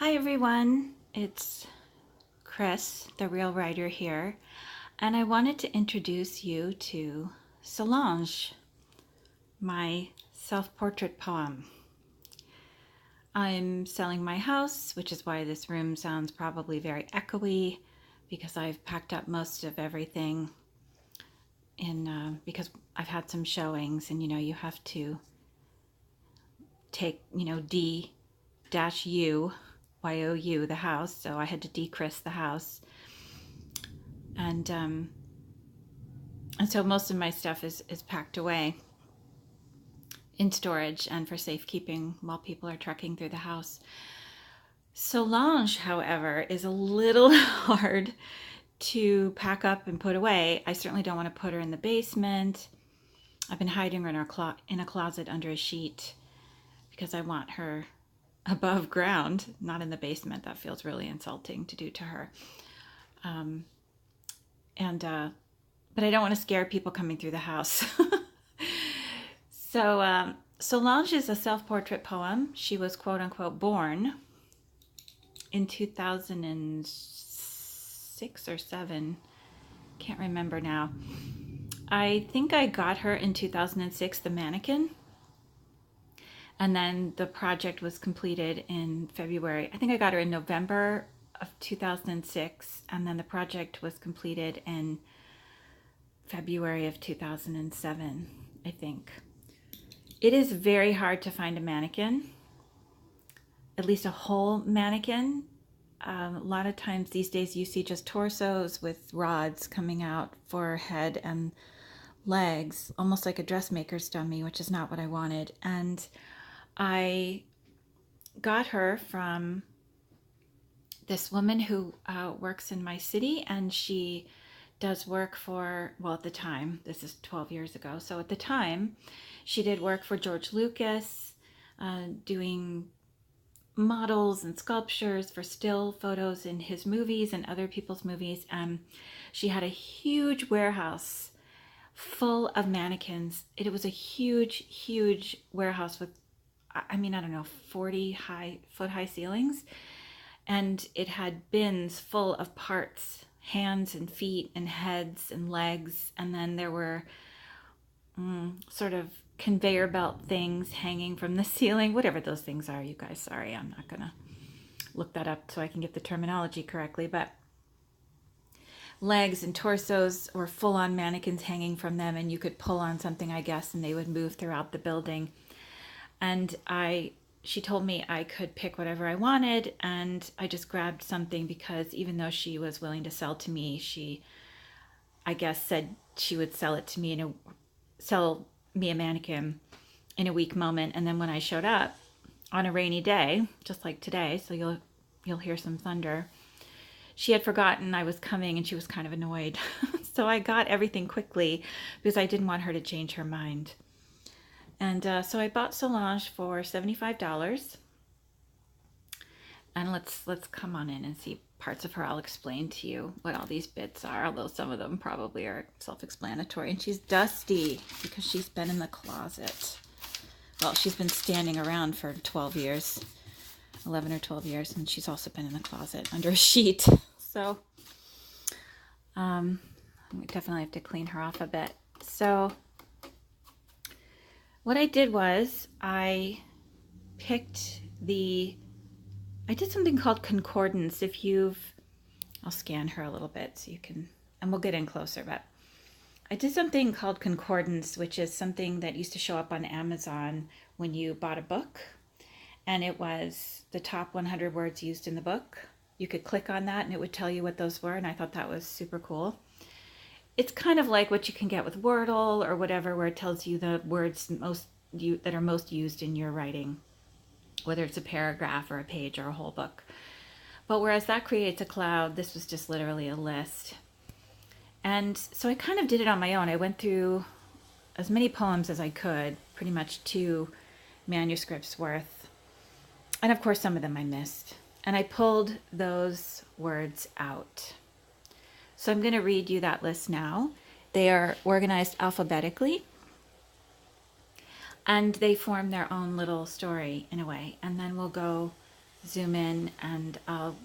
Hi everyone, it's Chris, the real writer here, and I wanted to introduce you to Solange, my self-portrait poem. I'm selling my house, which is why this room sounds probably very echoey, because I've packed up most of everything because I've had some showings, and you have to take, D-U, Y-O-U, the house, so I had to decryst the house. And so most of my stuff is packed away in storage and for safekeeping while people are trekking through the house. Solange, however, is a little hard to pack up and put away. I certainly don't want to put her in the basement. I've been hiding her in a closet under a sheet because I want her above ground, not in the basement. That feels really insulting to do to her. But I don't want to scare people coming through the house. So Solange is a self-portrait poem. She was quote unquote born in 2006 or 7. Can't remember now. I think I got her in 2006, the mannequin. And then the project was completed in February. I think I got her in November of 2006. And then the project was completed in February of 2007, I think. It is very hard to find a mannequin, at least a whole mannequin. A lot of times these days you see just torsos with rods coming out for head and legs, almost like a dressmaker's dummy, which is not what I wanted. And I got her from this woman who works in my city, and she does work for, well, at the time, this is 12 years ago, so at the time she did work for George Lucas, doing models and sculptures for still photos in his movies and other people's movies. She had a huge warehouse full of mannequins. It was a huge warehouse with, I don't know, 40-foot high ceilings, and it had bins full of parts, hands and feet and heads and legs, and then there were sort of conveyor belt things hanging from the ceiling, whatever those things are, you guys. Sorry, I'm not gonna look that up so I can get the terminology correctly, but legs and torsos were full-on mannequins hanging from them, and you could pull on something, I guess, and they would move throughout the building. And she told me I could pick whatever I wanted, and I just grabbed something because even though she was willing to sell to me, she, I guess, said she would sell it to me sell me a mannequin in a weak moment. And then when I showed up on a rainy day, just like today, so you'll hear some thunder, she had forgotten I was coming and she was kind of annoyed. So I got everything quickly because I didn't want her to change her mind. And so I bought Solange for $75. And let's come on in and see parts of her. I'll explain to you what all these bits are, although some of them probably are self-explanatory. And she's dusty because she's been in the closet. Well, she's been standing around for 12 years, 11 or 12 years, and she's also been in the closet under a sheet. So we definitely have to clean her off a bit. So what I did was I did something called concordance. I'll scan her a little bit so you can, and we'll get in closer, but I did something called concordance, which is something that used to show up on Amazon when you bought a book, and it was the top 100 words used in the book. You could click on that and it would tell you what those were, and I thought that was super cool. It's kind of like what you can get with Wordle or whatever, where it tells you the words that are most used in your writing, whether it's a paragraph or a page or a whole book. But whereas that creates a cloud, this was just literally a list. And so I kind of did it on my own. I went through as many poems as I could, pretty much 2 manuscripts worth. And of course, some of them I missed. And I pulled those words out. So I'm going to read you that list now. They are organized alphabetically, and they form their own little story in a way. And then we'll go zoom in and I'll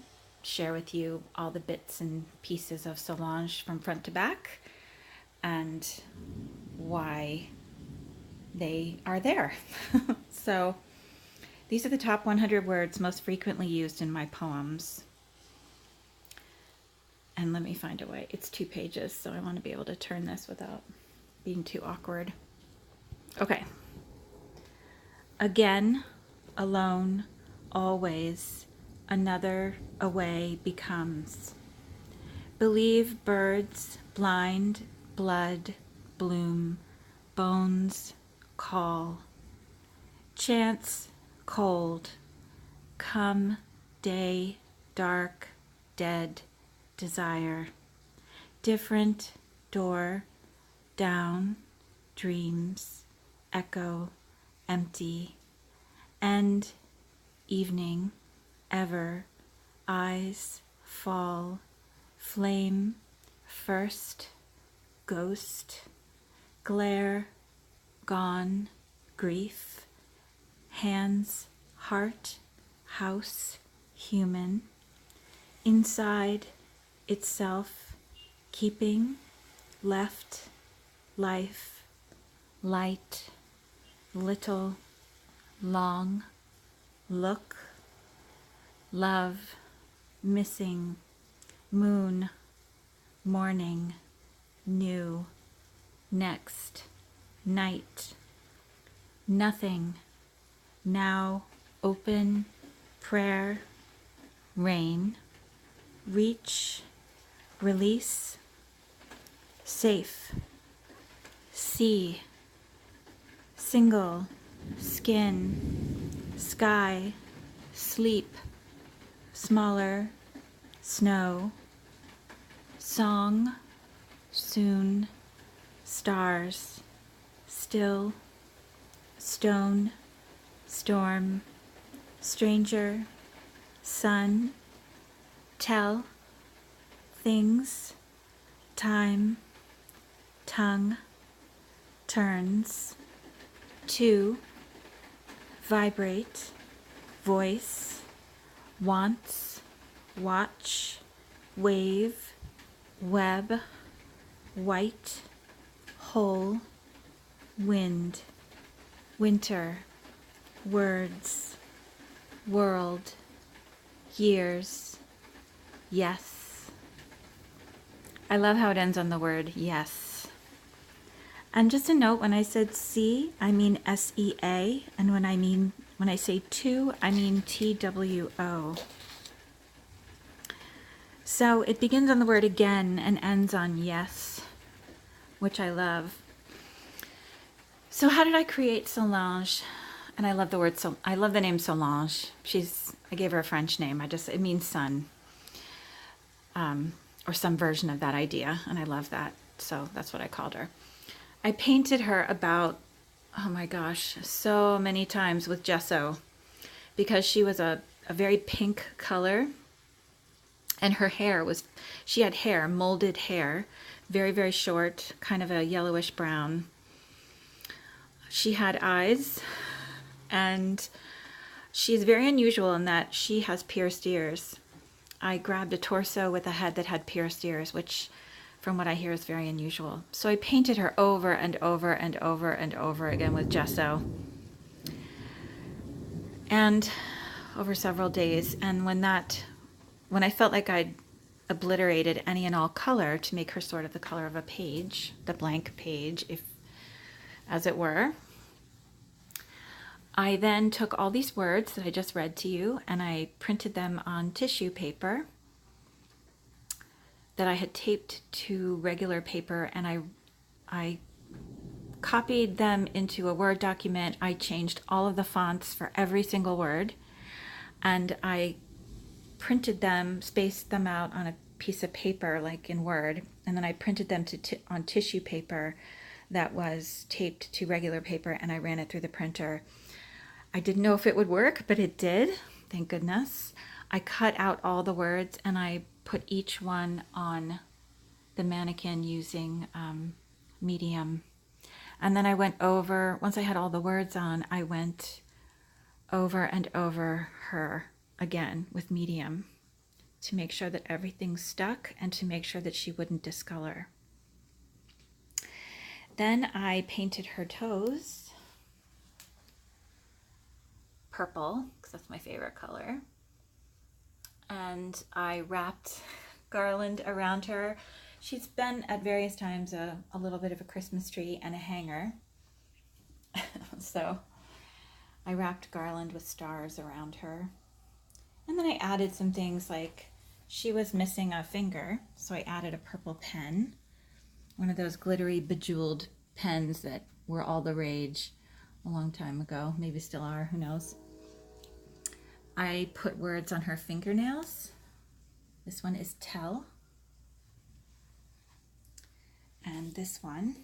share with you all the bits and pieces of Solange from front to back and why they are there. So these are the top 100 words most frequently used in my poems. And let me find a way. It's 2 pages, so I want to be able to turn this without being too awkward. Okay. Again, alone, always, another away becomes. Believe birds, blind, blood, bloom, bones, call. Chance, cold, come, day, dark, dead, desire. Different, door, down, dreams, echo, empty, end, evening, ever, eyes, fall, flame, first, ghost, glare, gone, grief, hands, heart, house, human, inside, itself, keeping, left, life, light, little, long, look, love, missing, moon, morning, new, next, night, nothing, now, open, prayer, rain, reach, release, safe, sea, single, skin, sky, sleep, smaller, snow, song, soon, stars, still, stone, storm, stranger, sun, tell, things, time, tongue, turns, to, vibrate, voice, wants, watch, wave, web, white, whole, wind, winter, words, world, years, yes. I love how it ends on the word yes. And just a note, when I said see, I mean S-E-A, and when I say to, I mean T-W-O. So it begins on the word again and ends on yes, which I love. So how did I create Solange? And I love the word, I love the name Solange. I gave her a French name. It means sun, or some version of that idea. And I love that. So that's what I called her. I painted her about, oh my gosh, so many times with gesso because she was a very pink color. And her hair she had hair, molded hair, very, very short, kind of a yellowish brown. She had eyes, and she's very unusual in that she has pierced ears. I grabbed a torso with a head that had pierced ears, which from what I hear is very unusual. So I painted her over and over and over and over again with gesso. And over several days. And when I felt like I'd obliterated any and all color to make her sort of the color of a page, the blank page, as it were, I then took all these words that I just read to you and I printed them on tissue paper that I had taped to regular paper, and I copied them into a Word document. I changed all of the fonts for every single word, and I printed them, spaced them out on a piece of paper like in Word, and then I printed them on tissue paper that was taped to regular paper, and I ran it through the printer. I didn't know if it would work, but it did, thank goodness. I cut out all the words and I put each one on the mannequin using medium. And then I went over, once I had all the words on, I went over and over her again with medium to make sure that everything stuck and to make sure that she wouldn't discolor. Then I painted her toes purple, because that's my favorite color. And I wrapped garland around her. She's been at various times a little bit of a Christmas tree and a hanger. So I wrapped garland with stars around her. And then I added some things, like she was missing a finger, so I added a purple pen, one of those glittery bejeweled pens that were all the rage a long time ago, maybe still are, who knows. I put words on her fingernails. This one is tell. And this one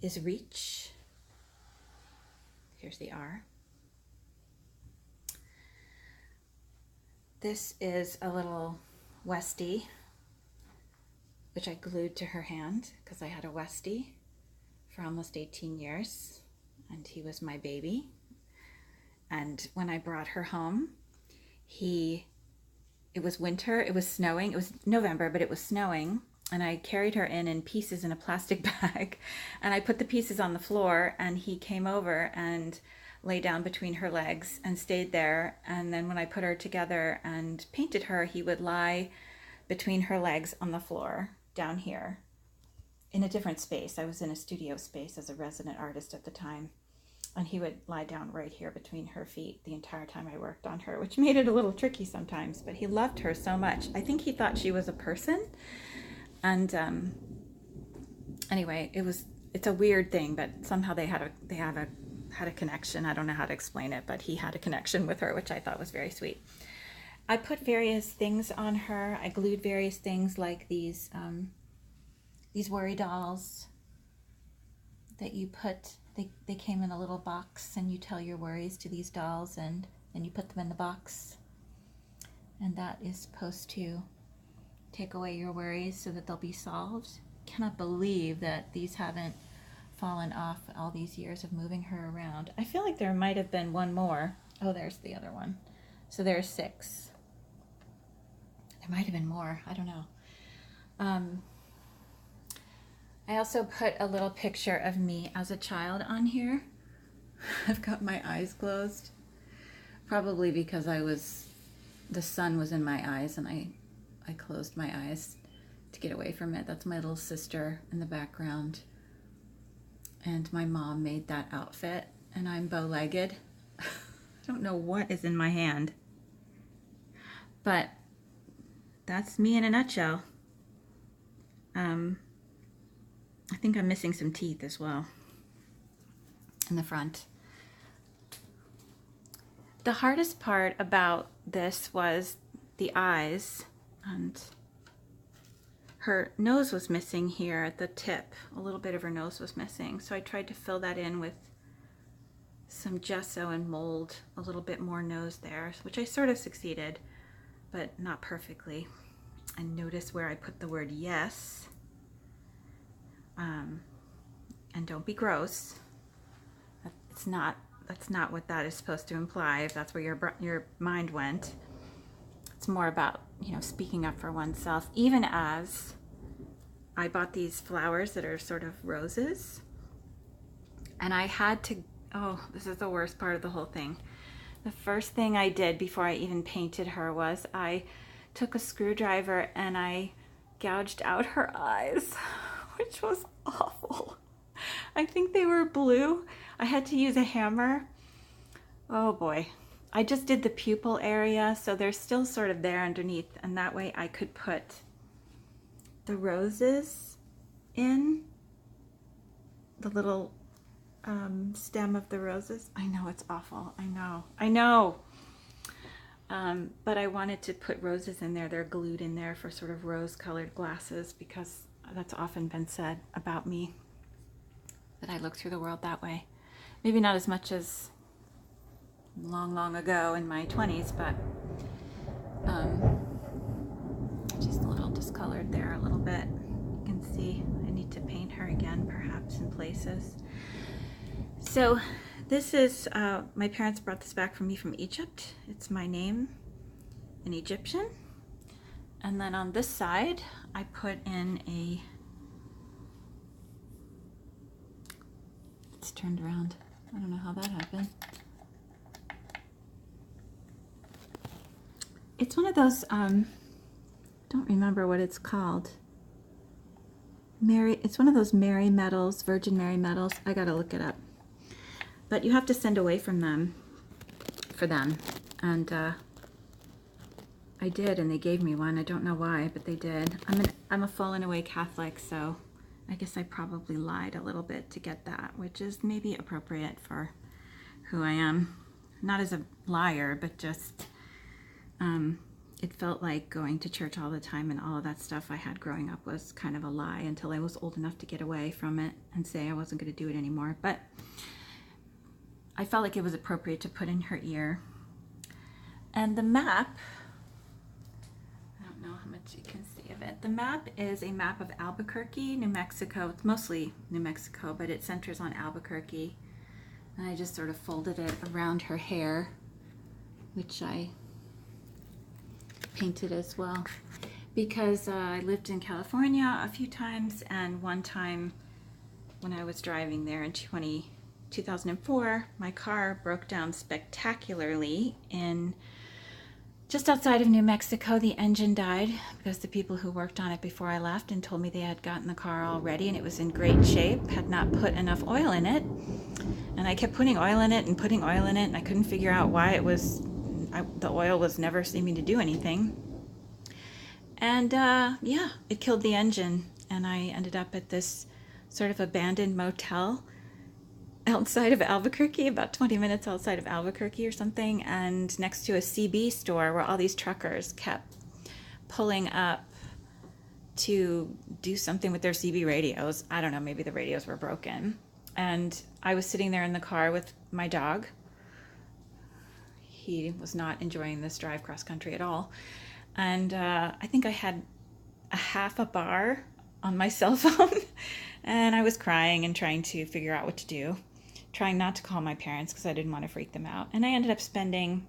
is reach. Here's the R. This is a little Westie, which I glued to her hand because I had a Westie for almost 18 years, and he was my baby. And when I brought her home, it was winter, it was snowing, it was November, but it was snowing, and I carried her in pieces in a plastic bag, and I put the pieces on the floor, and he came over and lay down between her legs and stayed there. And then when I put her together and painted her, he would lie between her legs on the floor down here in a different space. I was in a studio space as a resident artist at the time, and he would lie down right here between her feet the entire time I worked on her, which made it a little tricky sometimes, but he loved her so much. I think he thought she was a person. And anyway, it's a weird thing, but somehow they had a connection. I don't know how to explain it, but he had a connection with her, which I thought was very sweet. I put various things on her. I glued various things, like these worry dolls that you put. They came in a little box, and you tell your worries to these dolls, and then you put them in the box, and that is supposed to take away your worries so that they'll be solved. Cannot believe that these haven't fallen off all these years of moving her around. I feel like there might have been one more. Oh, there's the other one. So there's 6. There might have been more. I don't know. I also put a little picture of me as a child on here. I've got my eyes closed, probably because the sun was in my eyes, and I closed my eyes to get away from it. That's my little sister in the background. And my mom made that outfit, and I'm bow-legged. I don't know what is in my hand, but that's me in a nutshell. I think I'm missing some teeth as well in the front. The hardest part about this was the eyes, and her nose was missing here at the tip. A little bit of her nose was missing, so I tried to fill that in with some gesso and mold a little bit more nose there, which I sort of succeeded, but not perfectly. And notice where I put the word yes. And don't be gross. That's not what that is supposed to imply, if that's where your mind went. It's more about, speaking up for oneself. Even as I bought these flowers that are sort of roses, and I had to, this is the worst part of the whole thing. The first thing I did before I even painted her was I took a screwdriver and I gouged out her eyes, which was awful. I think they were blue. I had to use a hammer. Oh boy. I just did the pupil area, so they're still sort of there underneath, and that way I could put the roses in, the little stem of the roses. I know it's awful. I know. But I wanted to put roses in there. They're glued in there for sort of rose-colored glasses, because that's often been said about me, that I look through the world that way. Maybe not as much as long ago in my 20s, but just a little discolored there a little bit. You can see I need to paint her again, perhaps in places. So This is, my parents brought this back for me from Egypt. It's my name in Egyptian. And then on this side, I put in a, it's turned around. I don't know how that happened. It's one of those, don't remember what it's called. It's one of those Mary medals, Virgin Mary medals. I gotta look it up. But you have to send away from them, for them. And I did, and they gave me one. I don't know why, but they did. I'm a fallen away Catholic, so I guess I probably lied a little bit to get that, which is maybe appropriate for who I am. Not as a liar, but just it felt like going to church all the time and all of that stuff I had growing up was kind of a lie until I was old enough to get away from it and say I wasn't going to do it anymore. But I felt like it was appropriate to put in her ear. And the map, I don't know how much you can see of it. The map is a map of Albuquerque, New Mexico. It's mostly New Mexico, but it centers on Albuquerque. And I just sort of folded it around her hair, which I painted as well, because I lived in California a few times, and one time when I was driving there in 2004, my car broke down spectacularly in just outside of New Mexico. The engine died because the people who worked on it before I left and told me they had gotten the car all ready and it was in great shape, had not put enough oil in it. And I kept putting oil in it and putting oil in it, and I couldn't figure out why it was, the oil was never seeming to do anything. And yeah, it killed the engine, and I ended up at this sort of abandoned motel outside of Albuquerque, about 20 minutes outside of Albuquerque or something, and next to a CB store where all these truckers kept pulling up to do something with their CB radios. I don't know, maybe the radios were broken. And I was sitting there in the car with my dog. He was not enjoying this drive cross country at all. And I think I had a half a bar on my cell phone. And I was crying and trying to figure out what to do. Trying not to call my parents because I didn't want to freak them out. And I ended up spending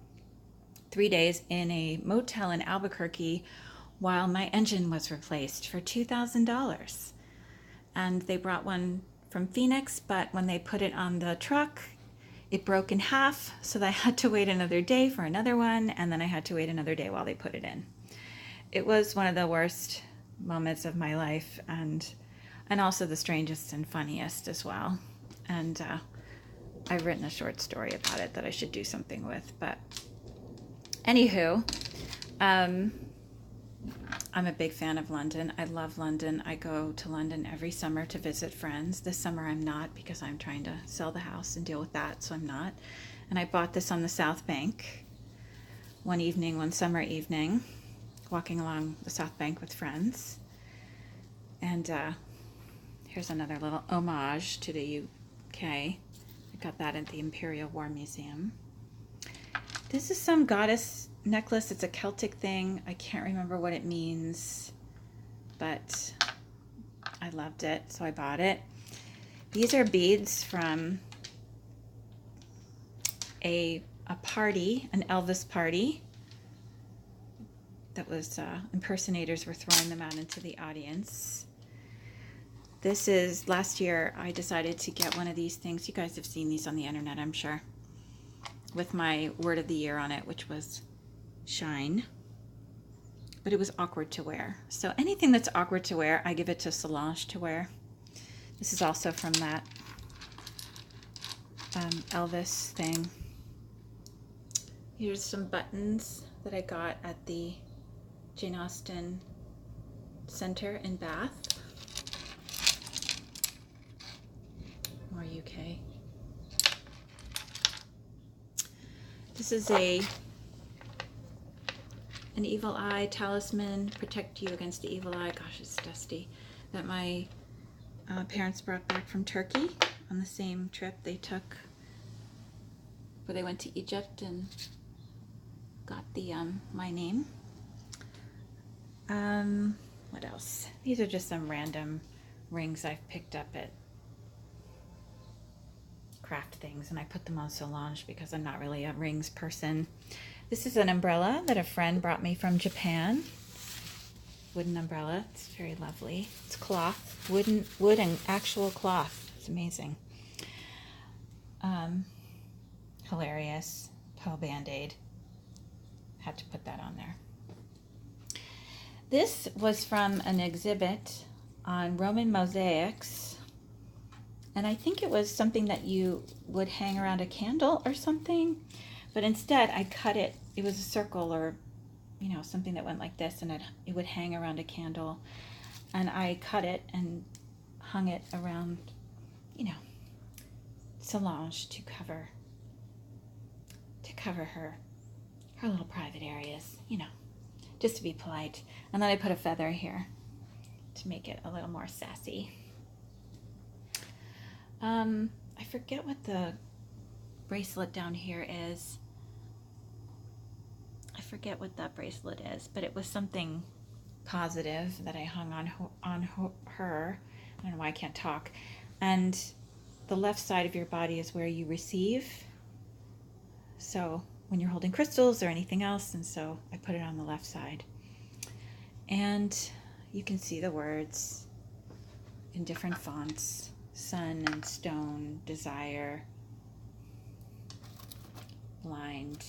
3 days in a motel in Albuquerque while my engine was replaced for $2,000. And they brought one from Phoenix, but when they put it on the truck, it broke in half, so I had to wait another day for another one, and then I had to wait another day while they put it in. It was one of the worst moments of my life, and also the strangest and funniest as well. And I've written a short story about it that I should do something with. But anywho, I'm a big fan of London. I love London. I go to London every summer to visit friends. This summer I'm not because I'm trying to sell the house and deal with that, so I'm not. And I bought this on the South Bank one summer evening, walking along the South Bank with friends. And here's another little homage to the UK. I got that at the Imperial War Museum. This is some goddess necklace. It's a Celtic thing. I can't remember what it means, but I loved it, so I bought it. These are beads from a party, an Elvis party. That was, impersonators were throwing them out into the audience. This is, last year I decided to get one of these things. You guys have seen these on the internet, I'm sure, with my word of the year on it, which was shine. But it was awkward to wear. So anything that's awkward to wear, I give it to Solange to wear. This is also from that Elvis thing. Here's some buttons that I got at the Jane Austen Center in Bath. More UK. This is an evil eye talisman, protect you against the evil eye. Gosh, it's dusty. That my parents brought back from Turkey on the same trip they took, where they went to Egypt and got the my name. What else? These are just some random rings I've picked up at craft things, and I put them on Solange because I'm not really a rings person. This is an umbrella that a friend brought me from Japan. Wooden umbrella. It's very lovely. It's cloth, wood and actual cloth. It's amazing. Hilarious. Pearl Band-Aid. Had to put that on there. This was from an exhibit on Roman mosaics, and I think it was something that you would hang around a candle or something, but instead I cut it. It was a circle, or something that went like this, and it would hang around a candle, and I cut it and hung it around Solange to cover her little private areas, just to be polite. And then I put a feather here to make it a little more sassy. I forget what the bracelet down here is. I forget what that bracelet is, but it was something positive that I hung on her. I don't know why I can't talk. And the left side of your body is where you receive. So when you're holding crystals or anything else, and so I put it on the left side. And you can see the words in different fonts: sun and stone, desire, blind.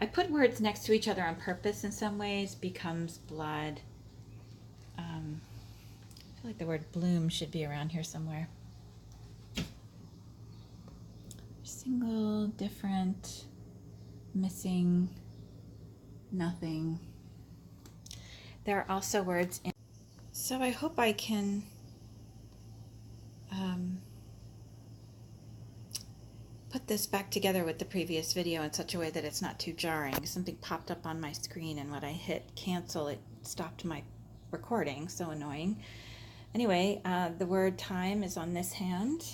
I put words next to each other on purpose in some ways. Becomes blood. I feel like the word bloom should be around here somewhere. Single, different, missing, nothing. There are also words in. So I hope I can put this back together with the previous video in such a way that it's not too jarring. Something popped up on my screen, and when I hit cancel, it stopped my recording. So annoying. Anyway, the word time is on this hand,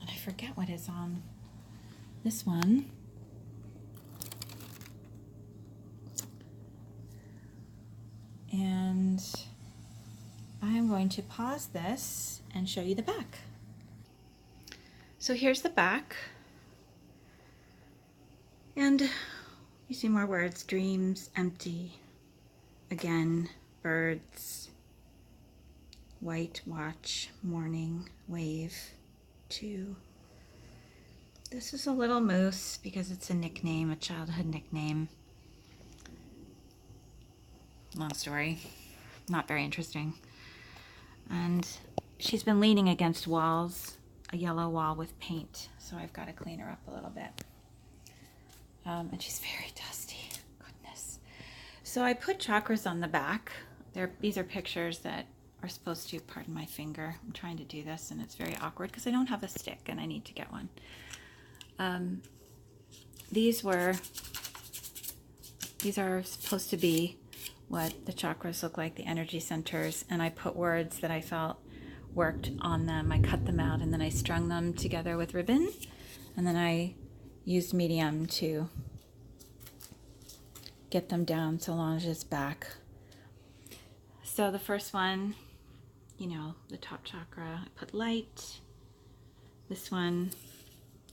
and I forget what is on this one. And I'm going to pause this and show you the back. So here's the back. And you see more words: dreams, empty, again, birds, white, watch, morning, wave, two. This is a little moose because it's a nickname, a childhood nickname. Long story, not very interesting. And she's been leaning against walls, a yellow wall with paint, so I've got to clean her up a little bit. And she's very dusty, goodness. So I put chakras on the back. These are pictures that are supposed to, pardon my finger, I'm trying to do this and it's very awkward because I don't have a stick and I need to get one. These are supposed to be what the chakras look like, the energy centers, and I put words that I felt worked on them. I cut them out and then I strung them together with ribbon, and then I used medium to get them down Solange's back. So the first one, the top chakra, I put light. This one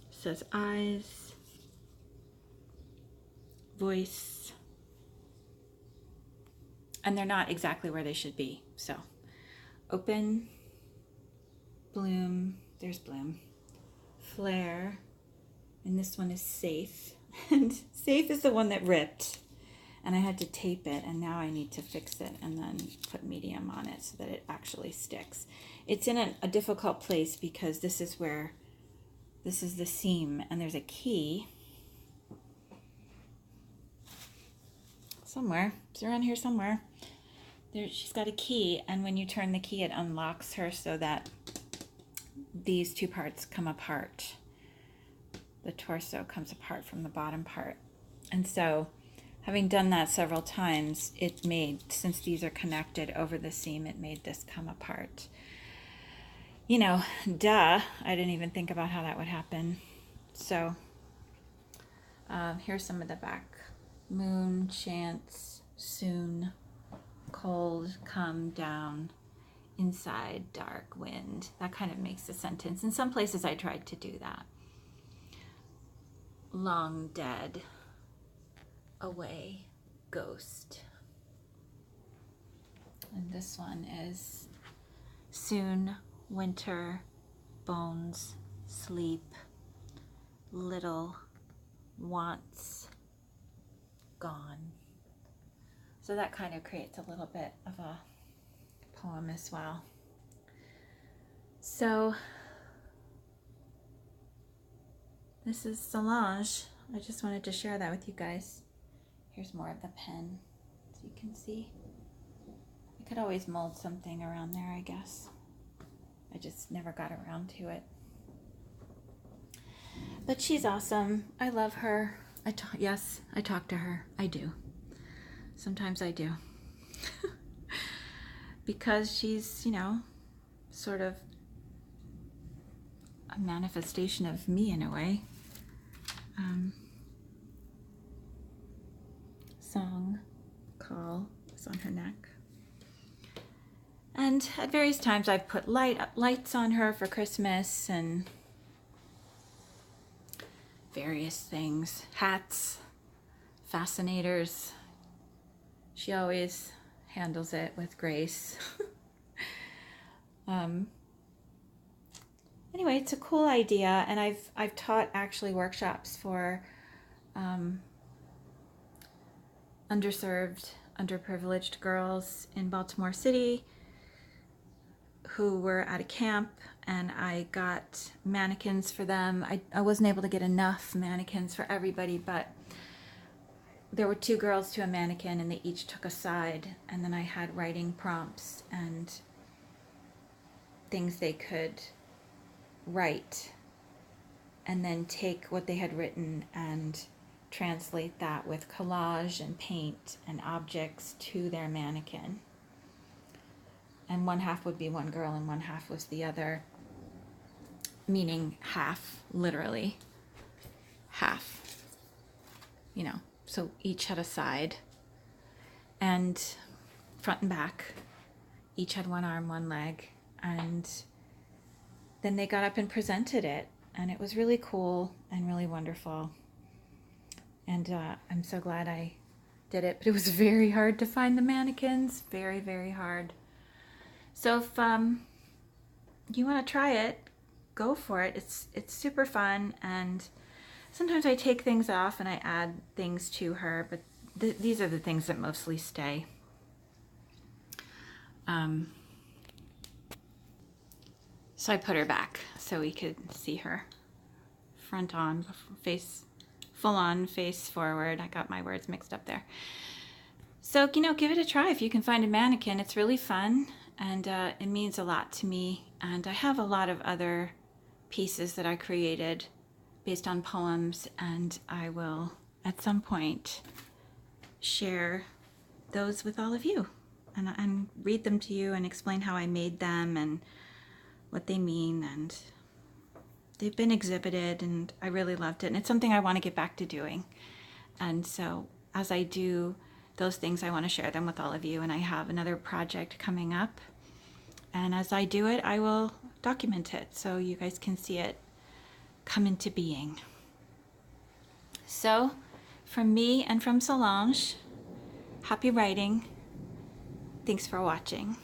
says eyes, voice, and they're not exactly where they should be. So open, bloom, there's bloom, flare, and this one is safe. And safe is the one that ripped, and I had to tape it, and now I need to fix it and then put medium on it so that it actually sticks. It's in a difficult place because this is the seam, and there's a key somewhere. It's around here somewhere. She's got a key, and when you turn the key, it unlocks her so that these two parts come apart. The torso comes apart from the bottom part. And so, having done that several times, since these are connected over the seam, it made this come apart. Duh, I didn't even think about how that would happen. So, here's some of the back. Moon, chance, soon, cold, come down, inside, dark, wind. That kind of makes a sentence. In some places I tried to do that. Long dead, away, ghost. And this one is soon, winter, bones, sleep, little, wants, gone. So that kind of creates a little bit of a poem as well. So this is Solange. I just wanted to share that with you guys. Here's more of the pen, so you can see. I could always mold something around there, I guess. I just never got around to it. But she's awesome. I love her. Yes, I talk to her. I do. Sometimes I do. Because she's, you know, sort of a manifestation of me in a way. Song, call is on her neck. And at various times I've put lights on her for Christmas and various things. Hats, fascinators. She always handles it with grace. Anyway, it's a cool idea, and I've taught actually workshops for underserved, underprivileged girls in Baltimore City who were at a camp, and I got mannequins for them. I wasn't able to get enough mannequins for everybody, but there were 2 girls to a mannequin, and they each took a side, and then I had writing prompts and things they could write, and then take what they had written and translate that with collage and paint and objects to their mannequin. And one half would be one girl and one half was the other, meaning half, literally half, you know, so each had a side, and front and back, each had one arm, one leg, and then they got up and presented it, and it was really cool and really wonderful. And I'm so glad I did it, but it was very hard to find the mannequins, very, very hard. So if you want to try it, go for it. It's super fun, and sometimes I take things off and I add things to her, but these are the things that mostly stay. So I put her back so we could see her front on, face, full on, face forward. I got my words mixed up there. So, you know, give it a try if you can find a mannequin. It's really fun, and it means a lot to me. And I have a lot of other pieces that I created based on poems, and I will, at some point, share those with all of you and read them to you and explain how I made them and what they mean. And they've been exhibited, and I really loved it, and it's something I want to get back to doing. And so as I do those things, I want to share them with all of you, and I have another project coming up, and as I do it, I will document it so you guys can see it come into being. So from me and from Solange, happy writing. Thanks for watching.